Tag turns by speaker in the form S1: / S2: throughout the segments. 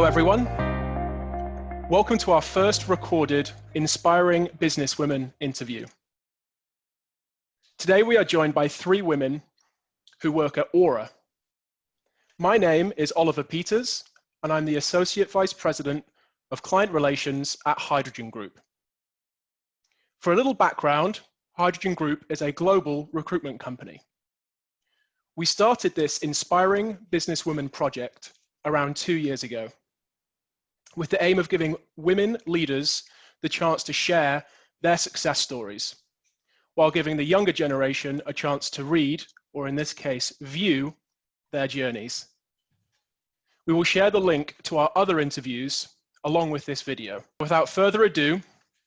S1: everyone. Welcome to our first recorded Inspiring Businesswomen interview. Today we are joined by three women who work at Aura. My name is Oliver Peters, and I'm the Associate Vice President of Client Relations at Hydrogen Group. For a little background, Hydrogen Group is a global recruitment company. We started this Inspiring Businesswomen project around 2 years ago, with the aim of giving women leaders the chance to share their success stories, while giving the younger generation a chance to read, or in this case, view their journeys. We will share the link to our other interviews along with this video. Without further ado,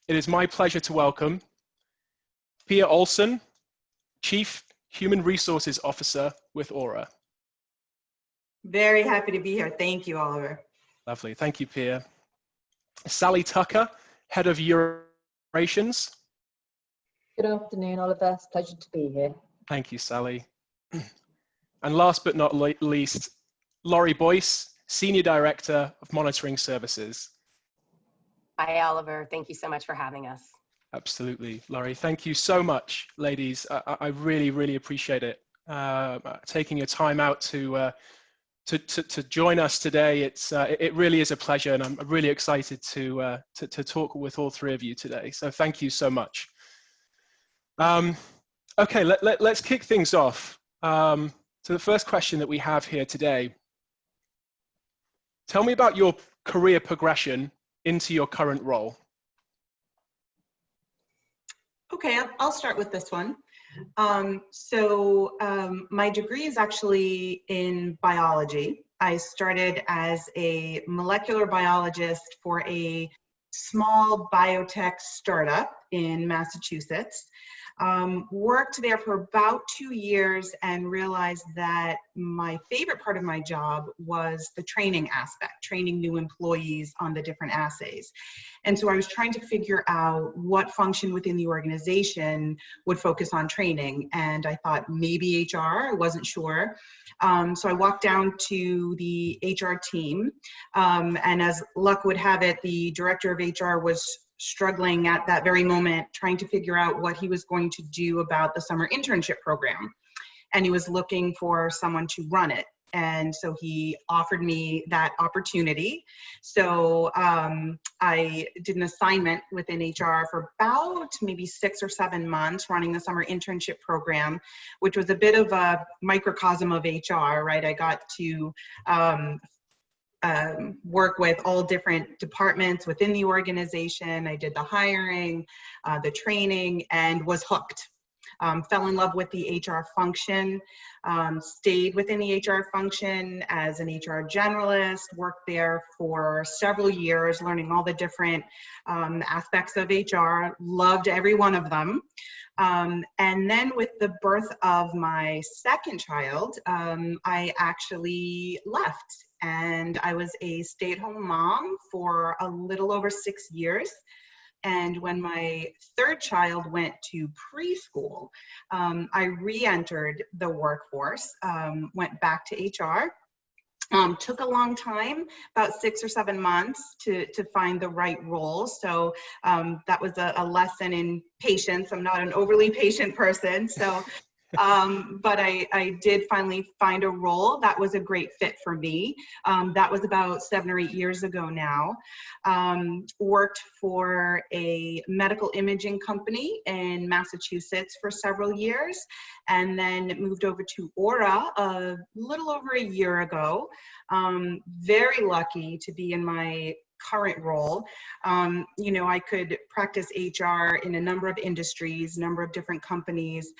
S1: it is my pleasure to welcome Pia Olsen, Chief Human Resources Officer with Aura.
S2: Very happy to be here. Thank you, Oliver.
S1: Lovely. Thank you, Pia. Sally Tucker, Head of Euro Operations.
S3: Good afternoon, Oliver. It's a pleasure to be here.
S1: Thank you, Sally. And last but not least, Laurie Boyce, Senior Director of Monitoring Services.
S4: Hi, Oliver. Thank you so much for having us.
S1: Absolutely, Laurie. Thank you so much, ladies. I really, really appreciate it. Taking your time out to join us today. It really is a pleasure, and I'm really excited to talk with all three of you today. So thank you so much. Okay, let's kick things off. So the first question that we have here today, tell me about your career progression into your current role.
S2: Okay, I'll start with this one. My degree is actually in biology. I started as a molecular biologist for a small biotech startup in Massachusetts. Worked there for about 2 years and realized that my favorite part of my job was the training aspect, training new employees on the different assays. And so I was trying to figure out what function within the organization would focus on training. And I thought maybe HR, I wasn't sure. So I walked down to the HR team. And as luck would have it, the director of HR was struggling at that very moment, trying to figure out what he was going to do about the summer internship program. And he was looking for someone to run it. And so he offered me that opportunity. So I did an assignment within HR for about maybe 6 or 7 months running the summer internship program, which was a bit of a microcosm of HR, right? I got to work with all different departments within the organization. I did the hiring, the training, and was hooked. Fell in love with the HR function, stayed within the HR function as an HR generalist, worked there for several years, learning all the different aspects of HR, loved every one of them. And then with the birth of my second child, I actually left. And I was a stay-at-home mom for a little over 6 years. And when my third child went to preschool, I re-entered the workforce, went back to HR. Took a long time, about 6 or 7 months to find the right role. So that was a lesson in patience. I'm not an overly patient person. So but I did finally find a role that was a great fit for me. That was about 7 or 8 years ago now. Worked for a medical imaging company in Massachusetts for several years, and then moved over to Aura a little over a year ago. Very lucky to be in my current role. You know, I could practice HR in a number of industries, number of different companies.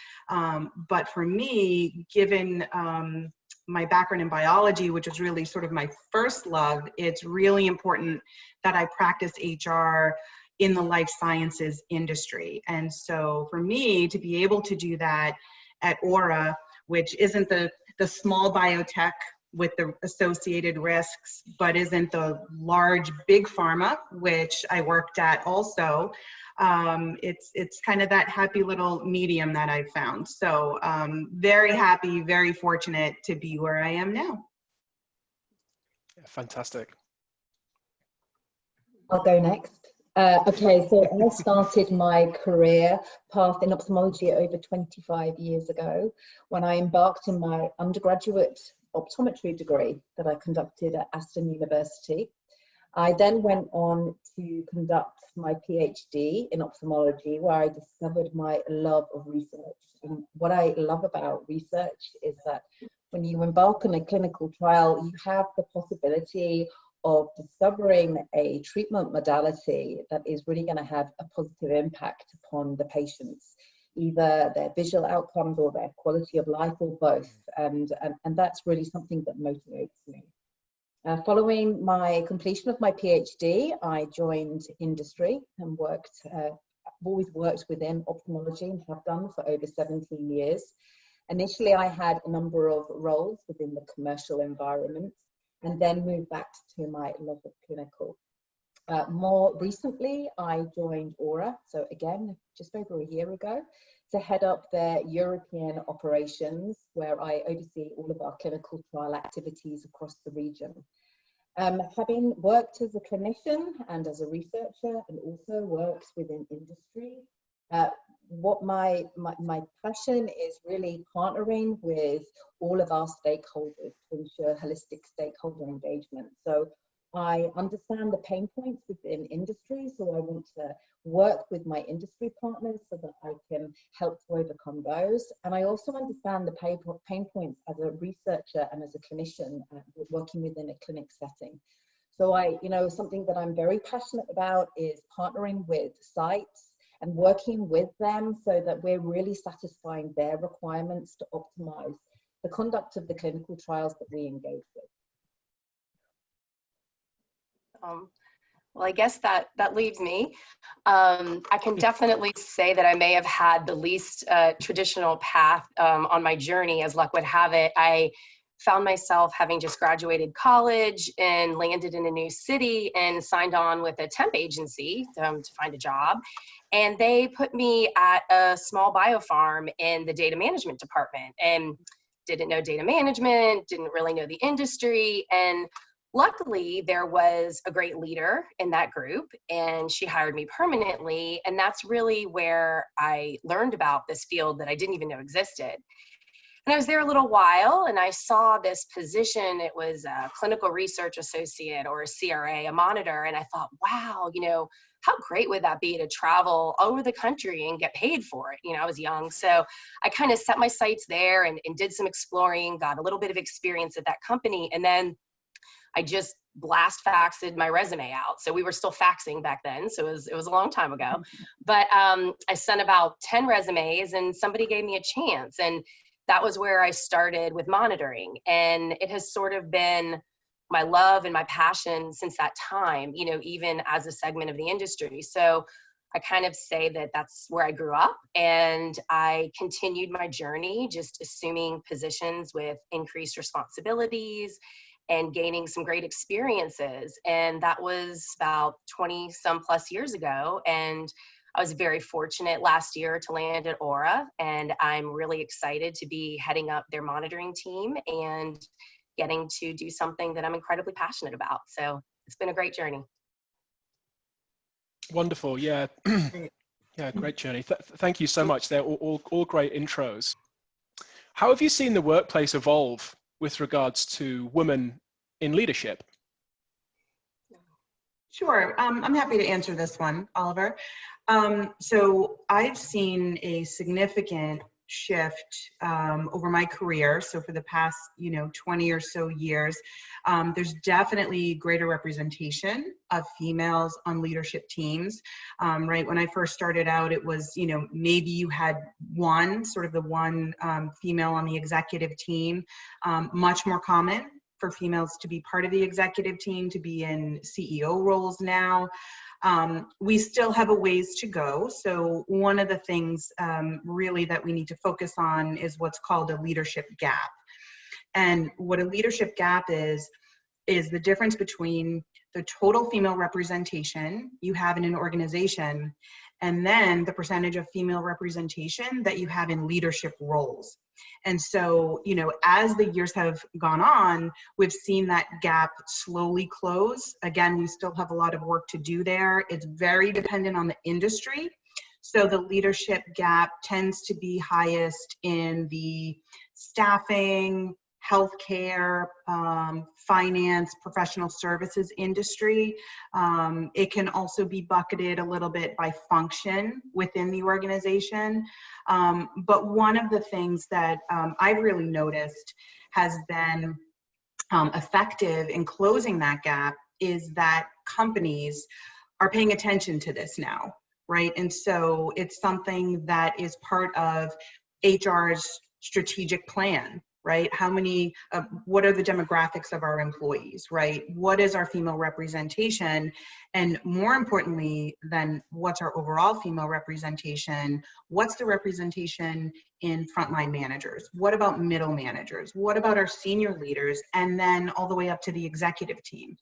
S2: But for me, given my background in biology, which is really sort of my first love, it's really important that I practice HR in the life sciences industry. And so for me to be able to do that at Aura, which isn't the small biotech with the associated risks, but isn't the large big pharma, which I worked at also. It's kind of that happy little medium that I've found. So very happy, very fortunate to be where I am now.
S1: Yeah, fantastic.
S3: I'll go next. Okay, so I started my career path in ophthalmology over 25 years ago when I embarked on my undergraduate optometry degree that I conducted at Aston University. I then went on to conduct my PhD in ophthalmology, where I discovered my love of research. And what I love about research is that when you embark on a clinical trial, you have the possibility of discovering a treatment modality that is really going to have a positive impact upon the patients, either their visual outcomes or their quality of life, or both. And that's really something that motivates me. Following my completion of my PhD, I joined industry and I've always worked within ophthalmology and have done for over 17 years. Initially, I had a number of roles within the commercial environment, and then moved back to my love of clinical. More recently, I joined Aura, so again, just over a year ago, to head up their European operations, where I oversee all of our clinical trial activities across the region. Having worked as a clinician and as a researcher, and also worked within industry, what my passion is really partnering with all of our stakeholders to ensure holistic stakeholder engagement. So I understand the pain points within industry, so I want to work with my industry partners so that I can help to overcome those. And I also understand the pain points as a researcher and as a clinician working within a clinic setting. So something that I'm very passionate about is partnering with sites and working with them so that we're really satisfying their requirements to optimize the conduct of the clinical trials that we engage with.
S4: Well, I guess that leaves me. I can definitely say that I may have had the least traditional path on my journey. As luck would have it, I found myself having just graduated college and landed in a new city and signed on with a temp agency to find a job. And they put me at a small biofarm in the data management department, and didn't know data management, didn't really know the industry. And luckily, there was a great leader in that group, and she hired me permanently. And that's really where I learned about this field that I didn't even know existed. And I was there a little while, and I saw this position. It was a clinical research associate, or a CRA, a monitor. And I thought, wow, how great would that be to travel all over the country and get paid for it? I was young. So I kind of set my sights there and did some exploring, got a little bit of experience at that company. And then I just blast faxed my resume out. So we were still faxing back then. So it was a long time ago. But I sent about 10 resumes, and somebody gave me a chance. And that was where I started with monitoring. And it has sort of been my love and my passion since that time, even as a segment of the industry. So I kind of say that that's where I grew up, and I continued my journey, just assuming positions with increased responsibilities and gaining some great experiences. And that was about 20 some plus years ago. And I was very fortunate last year to land at Aura, and I'm really excited to be heading up their monitoring team and getting to do something that I'm incredibly passionate about. So it's been a great journey.
S1: Wonderful, yeah. Yeah, great journey. Thank you so much. They're all great intros. How have you seen the workplace evolve with regards to women in leadership?
S2: Sure, I'm happy to answer this one, Oliver. So I've seen a significant shift over my career. So for the past, 20 or so years, there's definitely greater representation of females on leadership teams. Right, when I first started out, it was, maybe you had one female on the executive team. Much more common for females to be part of the executive team, to be in CEO roles now. We still have a ways to go. So one of the things really that we need to focus on is what's called a leadership gap. And what a leadership gap is the difference between the total female representation you have in an organization and then the percentage of female representation that you have in leadership roles. And so, you know, as the years have gone on, we've seen that gap slowly close. Again, we still have a lot of work to do there. It's very dependent on the industry. So the leadership gap tends to be highest in the staffing, healthcare, finance, professional services industry. It can also be bucketed a little bit by function within the organization. But one of the things that I've really noticed has been effective in closing that gap is that companies are paying attention to this now, right? And so it's something that is part of HR's strategic plan, right? How many, what are the demographics of our employees, right? What is our female representation? And more importantly than what's our overall female representation, what's the representation in frontline managers? What about middle managers? What about our senior leaders? And then all the way up to the executive team.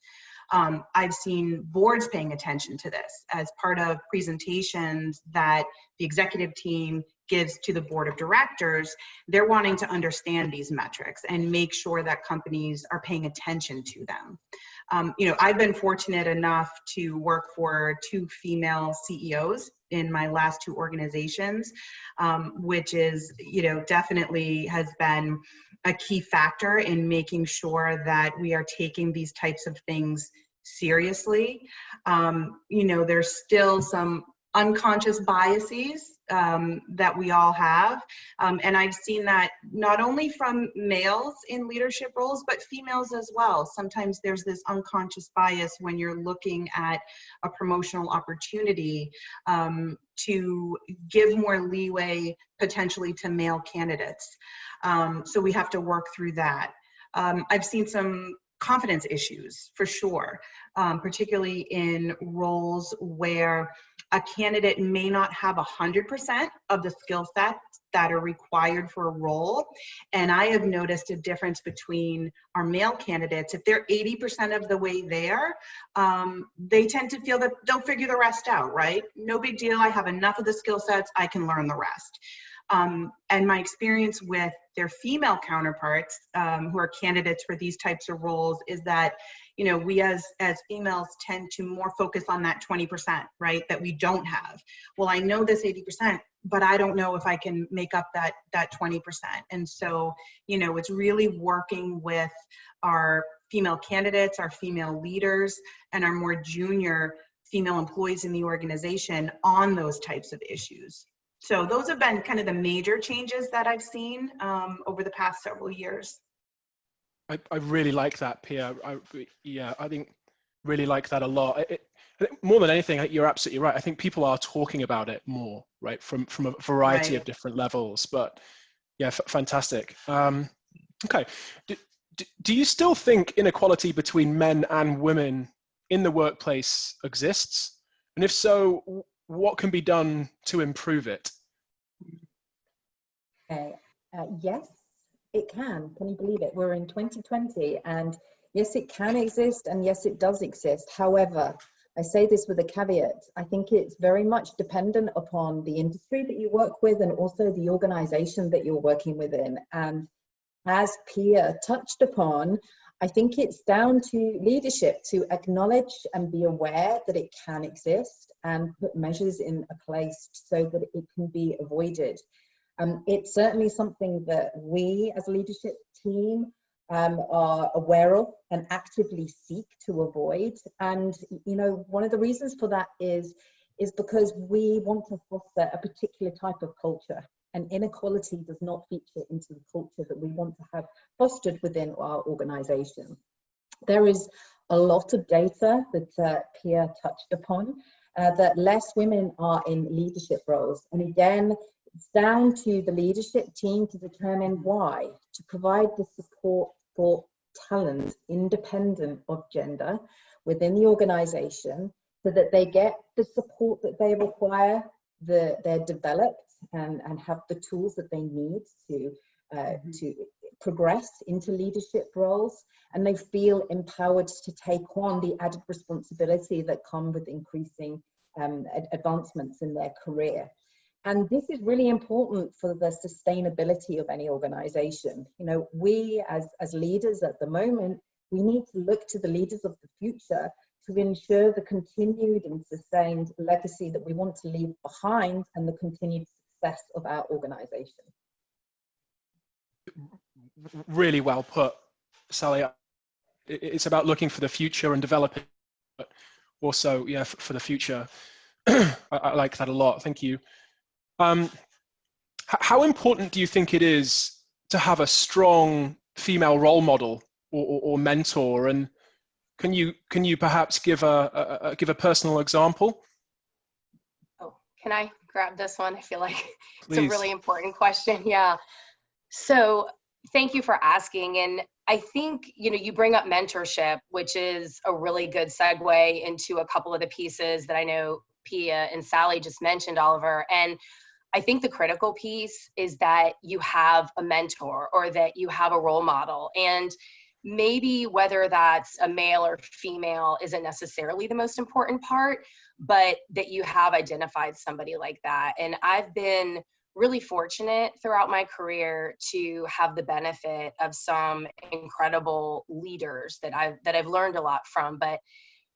S2: I've seen boards paying attention to this as part of presentations that the executive team gives to the board of directors. They're wanting to understand these metrics and make sure that companies are paying attention to them. You know, I've been fortunate enough to work for 2 female CEOs in my last 2 organizations, which is, you know, definitely has been a key factor in making sure that we are taking these types of things seriously. You know, there's still some unconscious biases that we all have. And I've seen that not only from males in leadership roles, but females as well. Sometimes there's this unconscious bias when you're looking at a promotional opportunity to give more leeway potentially to male candidates. So we have to work through that. I've seen some confidence issues for sure, particularly in roles where a candidate may not have 100% of the skill sets that are required for a role. And I have noticed a difference between our male candidates. If they're 80% of the way there, they tend to feel that they'll figure the rest out, right? No big deal, I have enough of the skill sets, I can learn the rest. And my experience with their female counterparts who are candidates for these types of roles is that, you know, we as females tend to more focus on that 20%, right, that we don't have. Well, I know this 80%, but I don't know if I can make up that 20%. And so, you know, it's really working with our female candidates, our female leaders, and our more junior female employees in the organization on those types of issues. So those have been kind of the major changes that I've seen over the past several years.
S1: I really like that, Pia. I think really like that a lot. I think more than anything, you're absolutely right. I think people are talking about it more, right, from a variety of different levels. But yeah, fantastic. Okay, do you still think inequality between men and women in the workplace exists? And if so, what can be done to improve it?
S3: Okay. Yes, it can. Can you believe it? We're in 2020, and yes, it can exist, and yes, it does exist. However, I say this with a caveat. I think it's very much dependent upon the industry that you work with and also the organization that you're working within. And as Pia touched upon, I think it's down to leadership to acknowledge and be aware that it can exist and put measures in place so that it can be avoided. It's certainly something that we as a leadership team are aware of and actively seek to avoid. And, you know, one of the reasons for that is because we want to foster a particular type of culture. And inequality does not feature into the culture that we want to have fostered within our organization. There is a lot of data that Pia touched upon, that less women are in leadership roles. And again, it's down to the leadership team to determine why, to provide the support for talent independent of gender within the organization so that they get the support that they require, they're developed and have the tools that they need to progress into leadership roles, and they feel empowered to take on the added responsibility that come with increasing advancements in their career. And this is really important for the sustainability of any organization. You know, we as leaders at the moment, we need to look to the leaders of the future to ensure the continued and sustained legacy that we want to leave behind and the continued success of our organization.
S1: Really well put, Sally. It's about looking for the future and developing, but also, yeah, for the future. I like that a lot. Thank you. How important do you think it is to have a strong female role model or mentor? And can you perhaps give a personal example?
S4: Oh, can I grab this one? I feel like
S1: Please.
S4: It's a really important question. Yeah. So thank you for asking. And I think, you know, you bring up mentorship, which is a really good segue into a couple of the pieces that I know Pia and Sally just mentioned, Oliver. And I think the critical piece is that you have a mentor or that you have a role model. And maybe whether that's a male or female isn't necessarily the most important part, but that you have identified somebody like that. And I've been really fortunate throughout my career to have the benefit of some incredible leaders that I've learned a lot from. But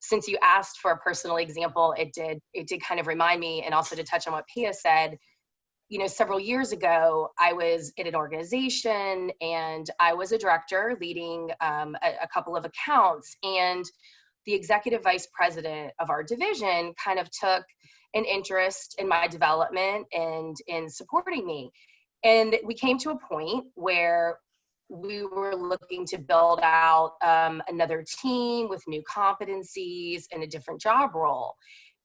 S4: since you asked for a personal example, it did kind of remind me, and also to touch on what Pia said, you know, several years ago, I was in an organization and I was a director leading a couple of accounts, and the executive vice president of our division kind of took an interest in my development and in supporting me. And we came to a point where we were looking to build out another team with new competencies and a different job role.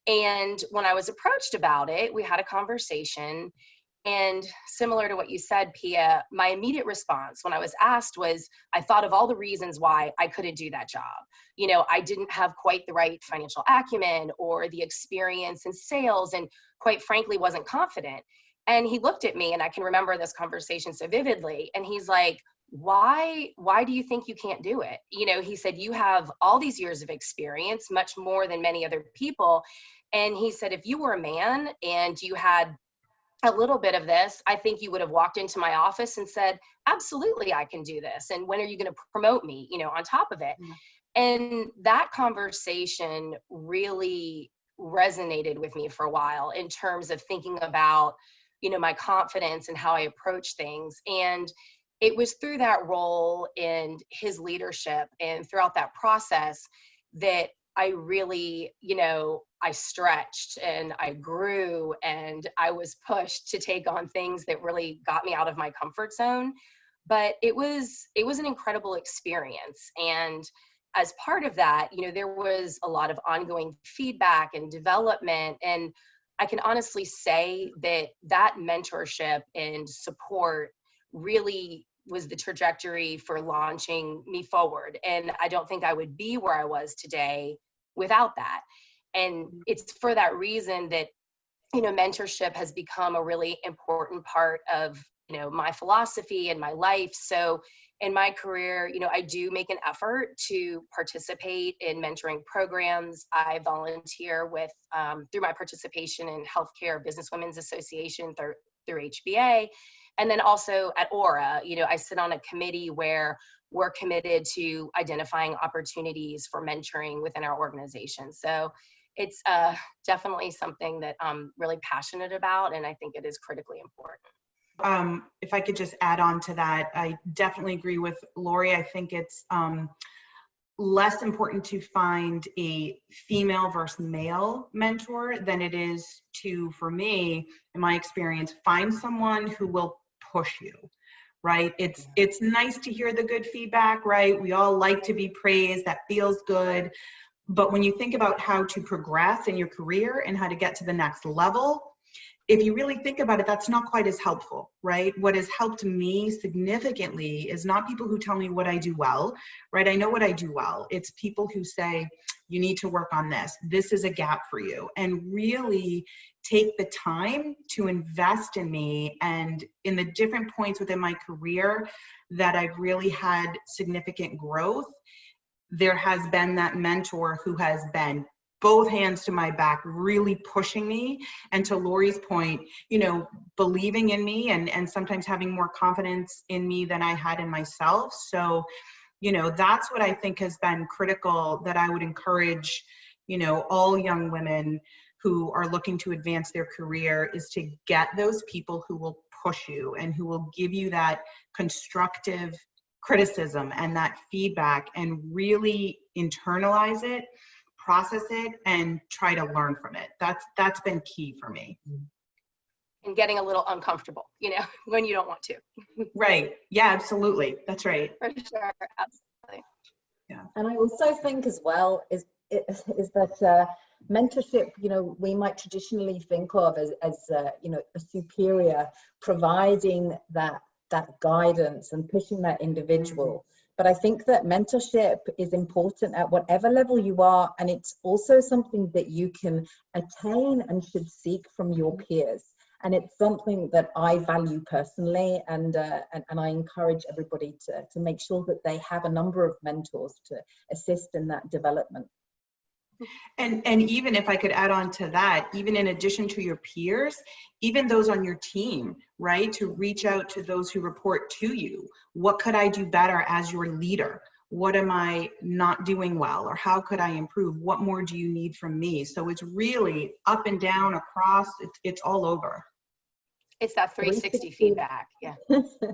S4: And when I was approached about it, we had a conversation. And similar to what you said, Pia, my immediate response when I was asked was, I thought of all the reasons why I couldn't do that job. You know, I didn't have quite the right financial acumen or the experience in sales, and quite frankly, wasn't confident. And he looked at me, and I can remember this conversation so vividly. And he's like, why do you think you can't do it? You know, he said, you have all these years of experience, much more than many other people. And he said, if you were a man and you had a little bit of this, I think you would have walked into my office and said, absolutely, I can do this. And when are you going to promote me, you know, on top of it? Mm-hmm. And that conversation really resonated with me for a while in terms of thinking about, you know, my confidence and how I approach things. And it was through that role and his leadership and throughout that process that I really, you know, I stretched and I grew and I was pushed to take on things that really got me out of my comfort zone. But it was an incredible experience. And as part of that, you know, there was a lot of ongoing feedback and development. And I can honestly say that mentorship and support really was the trajectory for launching me forward. And I don't think I would be where I was today without that. And it's for that reason that, you know, mentorship has become a really important part of, you know, my philosophy and my life. So in my career, you know, I do make an effort to participate in mentoring programs. I volunteer with, through my participation in Healthcare Business Women's Association through HBA. And then also at Aura, you know, I sit on a committee where we're committed to identifying opportunities for mentoring within our organization. So it's definitely something that I'm really passionate about, and I think it is critically important.
S2: If I could just add on to that, I definitely agree with Lori. I think it's less important to find a female versus male mentor than it is to, for me, in my experience, find someone who will push you. Right? It's nice to hear the good feedback, right? We all like to be praised. That feels good. But when you think about how to progress in your career and how to get to the next level, if you really think about it, that's not quite as helpful, right? What has helped me significantly is not people who tell me what I do well, right? I know what I do well. It's people who say, you need to work on this. This is a gap for you. And really take the time to invest in me. And in the different points within my career that I've really had significant growth, there has been that mentor who has been both hands to my back, really pushing me. And to Lori's point, you know, believing in me and sometimes having more confidence in me than I had in myself. So, you know, that's what I think has been critical, that I would encourage, you know, all young women who are looking to advance their career, is to get those people who will push you and who will give you that constructive criticism and that feedback, and really internalize it, process it, and try to learn from it. That's been key for me.
S4: And getting a little uncomfortable, you know, when you don't want to.
S2: Right. Yeah, absolutely. That's right.
S4: For sure. Absolutely.
S2: Yeah.
S3: And I also think as well is that mentorship, you know, we might traditionally think of as you know, a superior providing that guidance and pushing that individual. But I think that mentorship is important at whatever level you are, and it's also something that you can attain and should seek from your peers. And it's something that I value personally, and I encourage everybody to make sure that they have a number of mentors to assist in that development.
S2: And even if I could add on to that, even in addition to your peers, even those on your team, right? To reach out to those who report to you. What could I do better as your leader? What am I not doing well? Or how could I improve? What more do you need from me? So it's really up and down, across, it's all over.
S4: It's that 360 feedback. Yeah.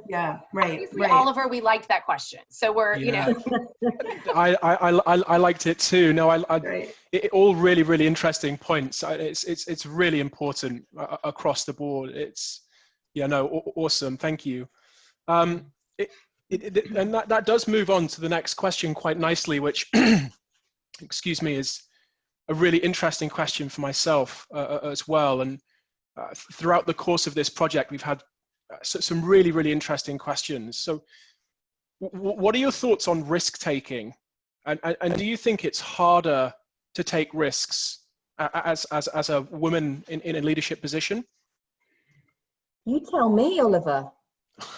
S2: Yeah, right.
S4: Obviously,
S2: right.
S4: Oliver, we liked that question. So we're, you know.
S1: I liked it too. No,
S2: Right.
S1: it all really, really interesting points. It's really important across the board. It's, yeah, no, awesome. Thank you. And that does move on to the next question quite nicely, which, excuse me, is a really interesting question for myself as well. And throughout the course of this project, we've had some really, really interesting questions. So what are your thoughts on risk taking? And do you think it's harder to take risks as a woman in a leadership position?
S3: You tell me, Oliver.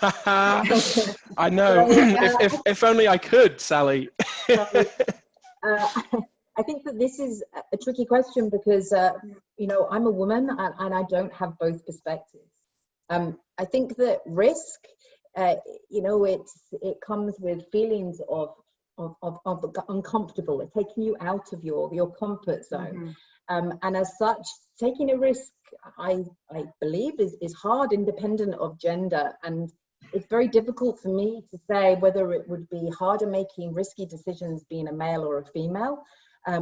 S1: I know. If only I could, Sally.
S3: I think that this is a tricky question because, you know, I'm a woman and I don't have both perspectives. I think that risk, you know, it comes with feelings of uncomfortable, taking you out of your comfort zone. And as such, taking a risk, I believe, is hard, independent of gender. And it's very difficult for me to say whether it would be harder making risky decisions being a male or a female.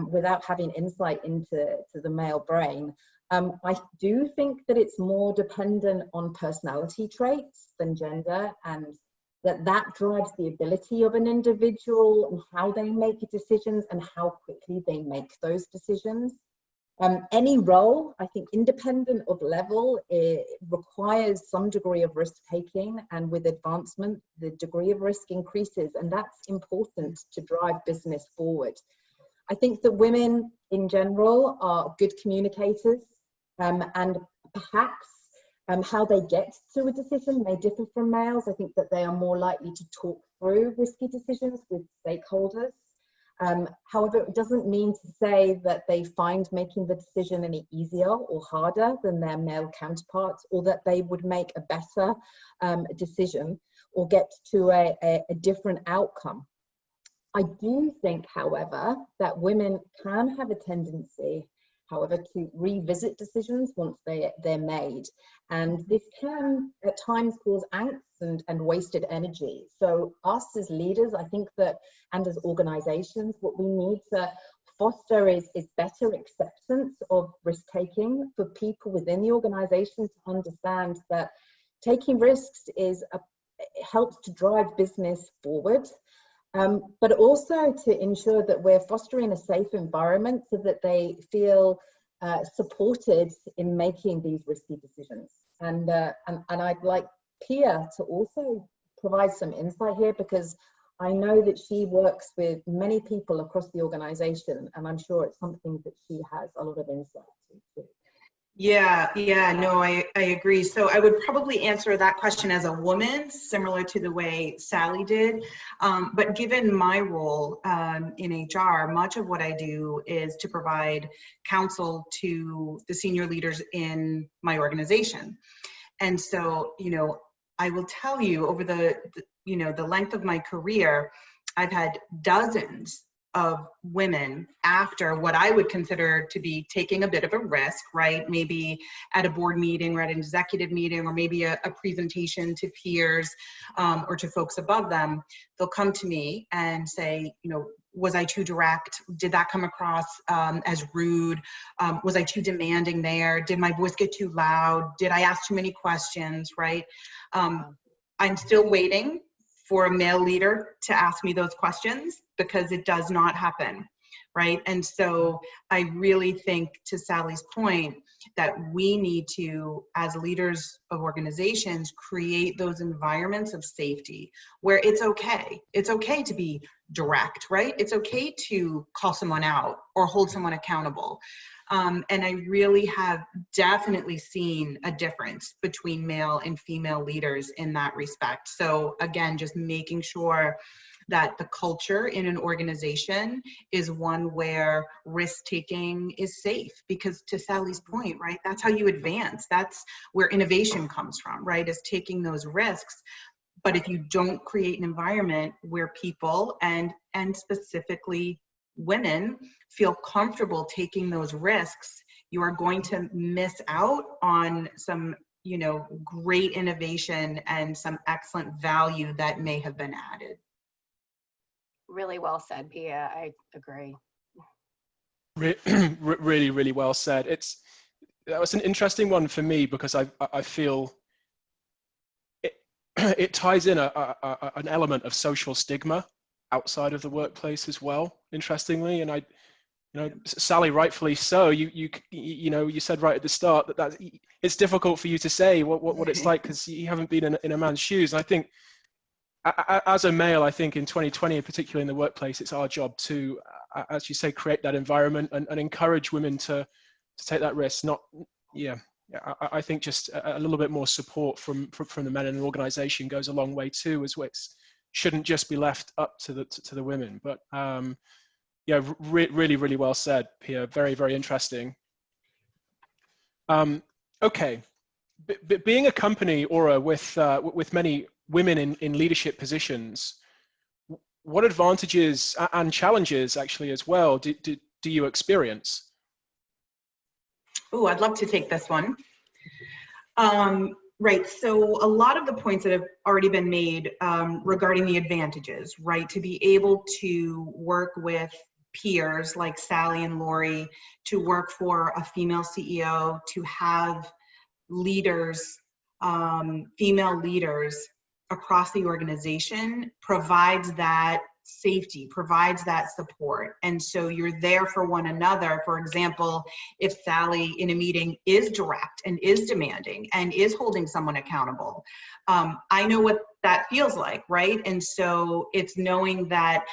S3: Without having insight into the male brain. I do think that it's more dependent on personality traits than gender, and that drives the ability of an individual and how they make decisions and how quickly they make those decisions. Any role, I think, independent of level, it requires some degree of risk taking, and with advancement, the degree of risk increases, and that's important to drive business forward. I think that women in general are good communicators, and perhaps how they get to a decision may differ from males. I think that they are more likely to talk through risky decisions with stakeholders. However, it doesn't mean to say that they find making the decision any easier or harder than their male counterparts, or that they would make a better decision or get to a different outcome. I do think, however, that women can have a tendency, however, to revisit decisions once they're made. And this can at times cause angst and wasted energy. So us as leaders, I think that, and as organizations, what we need to foster is better acceptance of risk taking for people within the organization to understand that taking risks helps to drive business forward. But also to ensure that we're fostering a safe environment so that they feel supported in making these risky decisions. And I'd like Pia to also provide some insight here, because I know that she works with many people across the organization, and I'm sure it's something that she has a lot of insight to.
S2: No, I agree. So I would probably answer that question as a woman, similar to the way Sally did. But given my role in HR, much of what I do is to provide counsel to the senior leaders in my organization. And so, I will tell you over the length of my career, I've had dozens of women after what I would consider to be taking a bit of a risk, right? Maybe at a board meeting or at an executive meeting, or maybe a presentation to peers or to folks above them. They'll come to me and say, was I too direct? Did that come across as rude? Was I too demanding there? Did my voice get too loud? Did I ask too many questions, right? I'm still waiting for a male leader to ask me those questions, because it does not happen, right? And so I really think, to Sally's point, that we need to, as leaders of organizations, create those environments of safety where it's okay. It's okay to be direct, right? It's okay to call someone out or hold someone accountable. And I really have definitely seen a difference between male and female leaders in that respect. So again, just making sure that the culture in an organization is one where risk-taking is safe, because to Sally's point, right, that's how you advance. That's where innovation comes from, right, is taking those risks. But if you don't create an environment where people, and specifically women, feel comfortable taking those risks, you are going to miss out on some, great innovation and some excellent value that may have been added.
S4: Really well said, Pia. I agree.
S1: Really, really well said. That was an interesting one for me, because I feel it ties in an element of social stigma outside of the workplace as well, interestingly. And Sally, rightfully so, you said right at the start that it's difficult for you to say what it's like, because you haven't been in a man's shoes. And I think, as a male, I think in 2020, in particular in the workplace, it's our job to, as you say, create that environment and encourage women to take that risk. I think just a little bit more support from the men in an organization goes a long way too, as it shouldn't just be left up to the women. But really, really well said, Pia. Very, very interesting. Okay, being a company, Aura, with many women in leadership positions, what advantages and challenges actually as well do you experience?
S2: Oh, I'd love to take this one. Right, so a lot of the points that have already been made regarding the advantages, right, to be able to work with peers like Sally and Lori, to work for a female CEO, to have leaders, female leaders across the organization, provides that safety, provides that support. And so you're there for one another. For example, if Sally in a meeting is direct and is demanding and is holding someone accountable, I know what that feels like, right? And so it's knowing that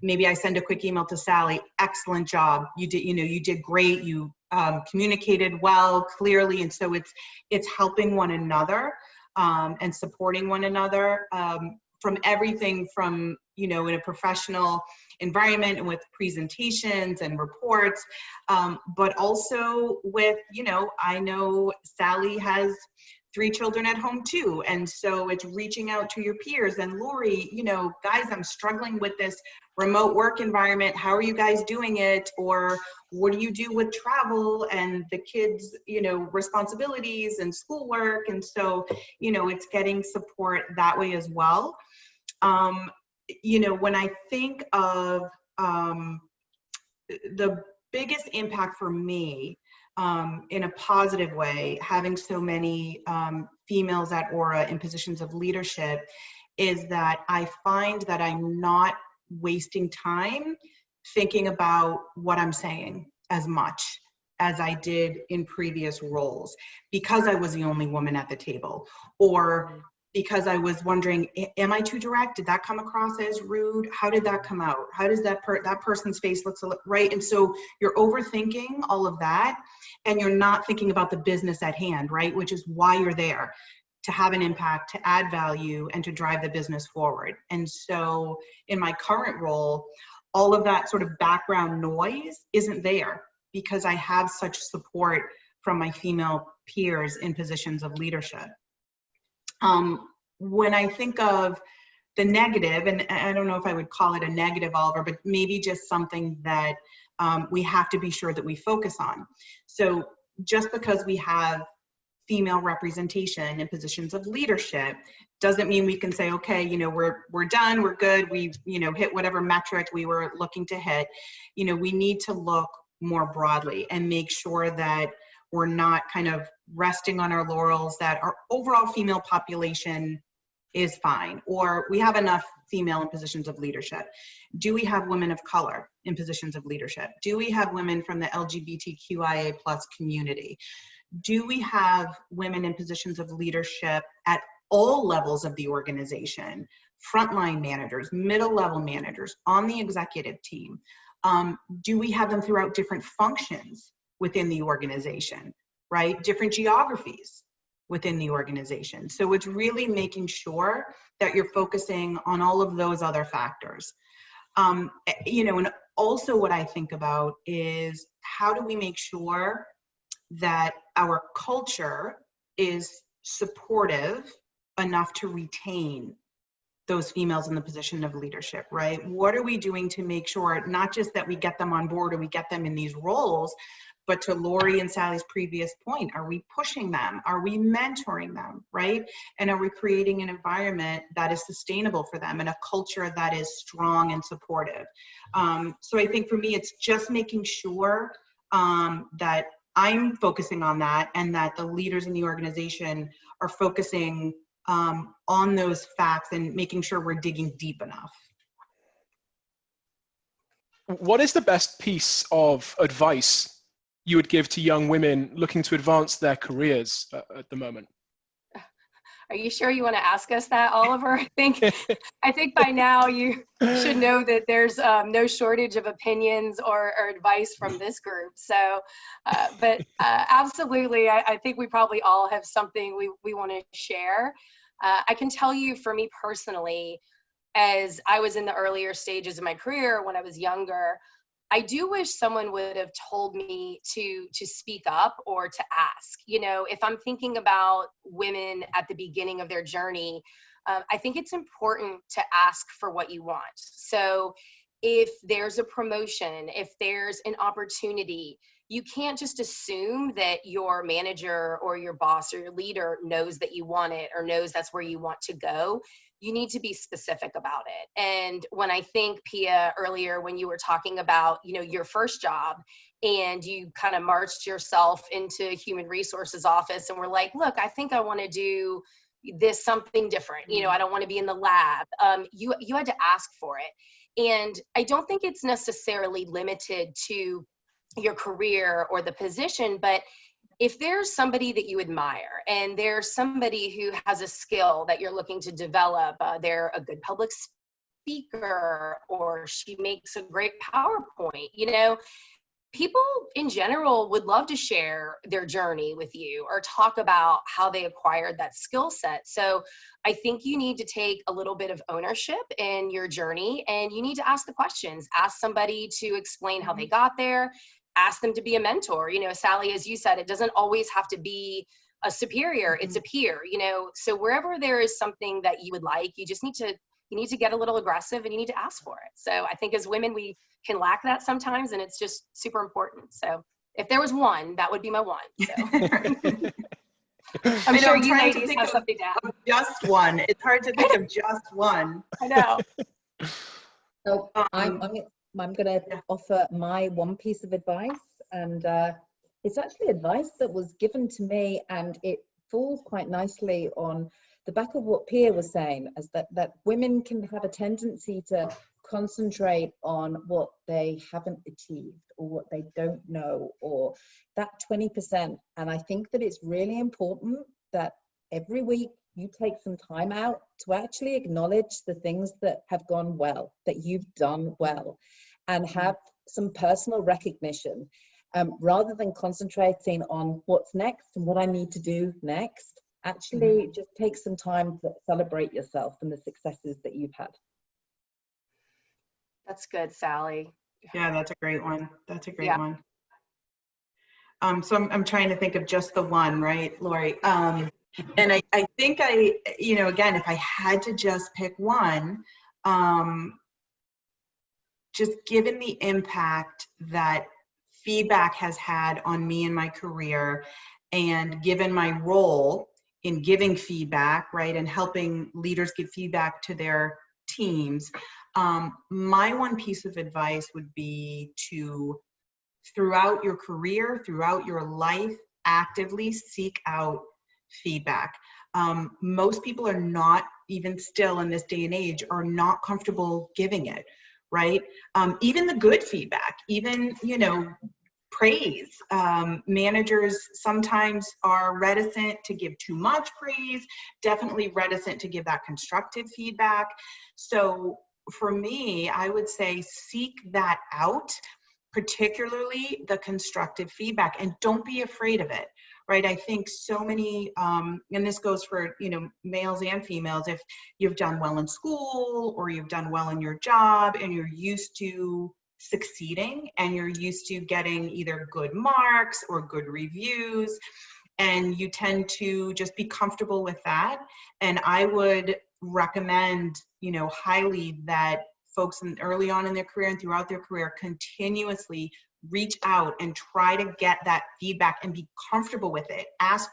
S2: maybe I send a quick email to Sally, excellent job, you did great, you communicated well, clearly. And so it's helping one another and supporting one another from everything from, in a professional environment and with presentations and reports, but also with, I know Sally has 3 children at home too. And so it's reaching out to your peers and Lori, guys, I'm struggling with this remote work environment. How are you guys doing it? Or what do you do with travel and the kids, responsibilities and schoolwork? And so, it's getting support that way as well. When I think of the biggest impact for me, in a positive way, having so many females at Aura in positions of leadership, is that I find that I'm not wasting time thinking about what I'm saying as much as I did in previous roles, because I was the only woman at the table, or because I was wondering, am I too direct? Did that come across as rude? How did that come out? How does that person's face looks right? And so you're overthinking all of that, and you're not thinking about the business at hand, right? Which is why you're there, to have an impact, to add value, and to drive the business forward. And so in my current role, all of that sort of background noise isn't there because I have such support from my female peers in positions of leadership. When I think of the negative, and I don't know if I would call it a negative, Oliver, but maybe just something that we have to be sure that we focus on. So just because we have female representation in positions of leadership doesn't mean we can say, okay, you know, we're done, we're good, we've, you know, hit whatever metric we were looking to hit. You know, we need to look more broadly and make sure that we're not kind of resting on our laurels, that our overall female population is fine, or we have enough female in positions of leadership. Do we have women of color in positions of leadership? Do we have women from the LGBTQIA+ community? Do we have women in positions of leadership at all levels of the organization? Frontline managers, middle level managers, on the executive team? Do we have them throughout different functions within the organization, right? Different geographies within the organization. So it's really making sure that you're focusing on all of those other factors. You know, and also what I think about is, how do we make sure that our culture is supportive enough to retain those females in the position of leadership, right? What are we doing to make sure not just that we get them on board or we get them in these roles, but to Lori and Sally's previous point, are we pushing them? Are we mentoring them, right? And are we creating an environment that is sustainable for them and a culture that is strong and supportive? So I think for me, it's just making sure that I'm focusing on that, and that the leaders in the organization are focusing on those facts and making sure we're digging deep enough.
S1: What is the best piece of advice you would give to young women looking to advance their careers at the moment?
S4: Are you sure you want to ask us that, Oliver? I think by now you should know that there's no shortage of opinions or advice from this group. So, but absolutely, I think we probably all have something we want to share. I can tell you, for me personally, as I was in the earlier stages of my career when I was younger, I do wish someone would have told me to speak up or to ask. You know, if I'm thinking about women at the beginning of their journey, I think it's important to ask for what you want. So if there's a promotion, if there's an opportunity, you can't just assume that your manager or your boss or your leader knows that you want it or knows that's where you want to go. You need to be specific about it. And when I think, Pia, earlier when you were talking about, you know, your first job and you kind of marched yourself into human resources office and were like, look, I think I want to do this something different. You know, I don't want to be in the lab. You had to ask for it. And I don't think it's necessarily limited to your career or the position, but if there's somebody that you admire and there's somebody who has a skill that you're looking to develop, they're a good public speaker or she makes a great PowerPoint, you know, people in general would love to share their journey with you or talk about how they acquired that skill set. So I think you need to take a little bit of ownership in your journey, and you need to ask the questions. Ask somebody to explain how they got there. Ask them to be a mentor. You know, Sally, as you said, it doesn't always have to be a superior, it's a peer, you know. So wherever there is something that you would like, you need to get a little aggressive and you need to ask for it. So I think as women, we can lack that sometimes, and it's just super important. So if there was one, that would be my one. So. I'm sure you ladies have something down.
S2: Just one. It's hard to think of just one.
S4: I know.
S3: So I'm going to offer my one piece of advice, and it's actually advice that was given to me, and it falls quite nicely on the back of what Pia was saying, as that women can have a tendency to concentrate on what they haven't achieved or what they don't know, or that 20%. And I think that it's really important that every week you take some time out to actually acknowledge the things that have gone well, that you've done well, and have some personal recognition, rather than concentrating on what's next and what I need to do next. Actually, just take some time to celebrate yourself and the successes that you've had.
S4: That's good, Sally.
S2: Yeah, that's a great one. That's a great one. So I'm trying to think of just the one, right, Lori? And I think you know, again, if I had to just pick one, just given the impact that feedback has had on me in my career, and given my role in giving feedback, right, and helping leaders give feedback to their teams, my one piece of advice would be to, throughout your career, throughout your life, actively seek out feedback. Most people are not, even still in this day and age, are not comfortable giving it, right? Even the good feedback, even, you know, praise. Managers sometimes are reticent to give too much praise, definitely reticent to give that constructive feedback. So for me, I would say seek that out, particularly the constructive feedback, and don't be afraid of it, right? I think so many, and this goes for, you know, males and females, if you've done well in school or you've done well in your job and you're used to succeeding and you're used to getting either good marks or good reviews, and you tend to just be comfortable with that. And I would recommend, you know, highly that folks early on in their career and throughout their career continuously reach out and try to get that feedback and be comfortable with it. Ask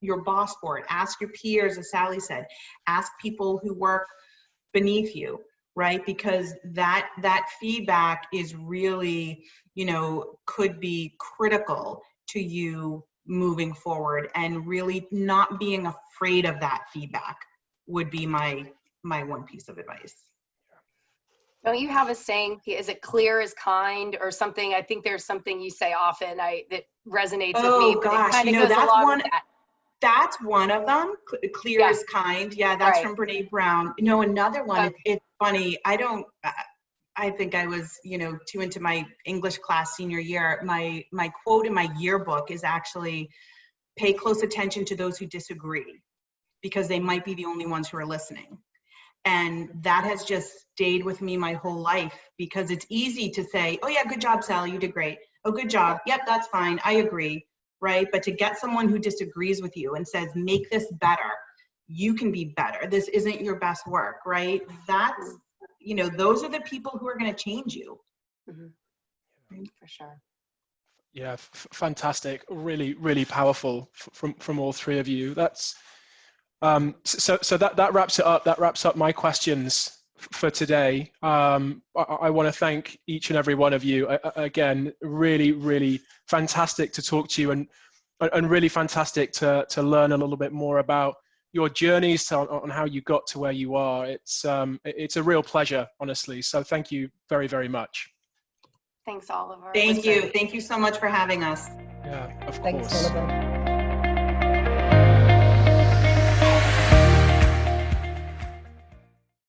S2: your boss for it, ask your peers, as Sally said, ask people who work beneath you, right? Because that feedback is really, you know, could be critical to you moving forward, and really not being afraid of that feedback would be my one piece of advice.
S4: Don't you have a saying, is it clear is kind or something? I think there's something you say often that resonates with me.
S2: Oh gosh, you know, that's one of them. Clear is kind. Yeah, that's from Brene Brown. You know, another one, it's funny. I think I was, you know, too into my English class senior year. My quote in my yearbook is actually, pay close attention to those who disagree, because they might be the only ones who are listening. And that has just stayed with me my whole life, because it's easy to say, oh yeah, good job, Sally, you did great. Oh, good job. Yep, that's fine. I agree. Right? But to get someone who disagrees with you and says, make this better, you can be better, this isn't your best work, right? That's, you know, those are the people who are going to change you.
S4: For sure.
S1: Yeah, fantastic. Really, really powerful from all three of you. That's so that wraps it up. That wraps up my questions for today. I want to thank each and every one of you. Again, really, really fantastic to talk to you, and really fantastic to learn a little bit more about your journeys on how you got to where you are. It's a real pleasure, honestly. So thank you very, very much.
S4: Thanks, Oliver.
S2: Thank you. Thank you so much for having us.
S1: Yeah, of
S3: Thanks,
S1: course.
S3: Oliver.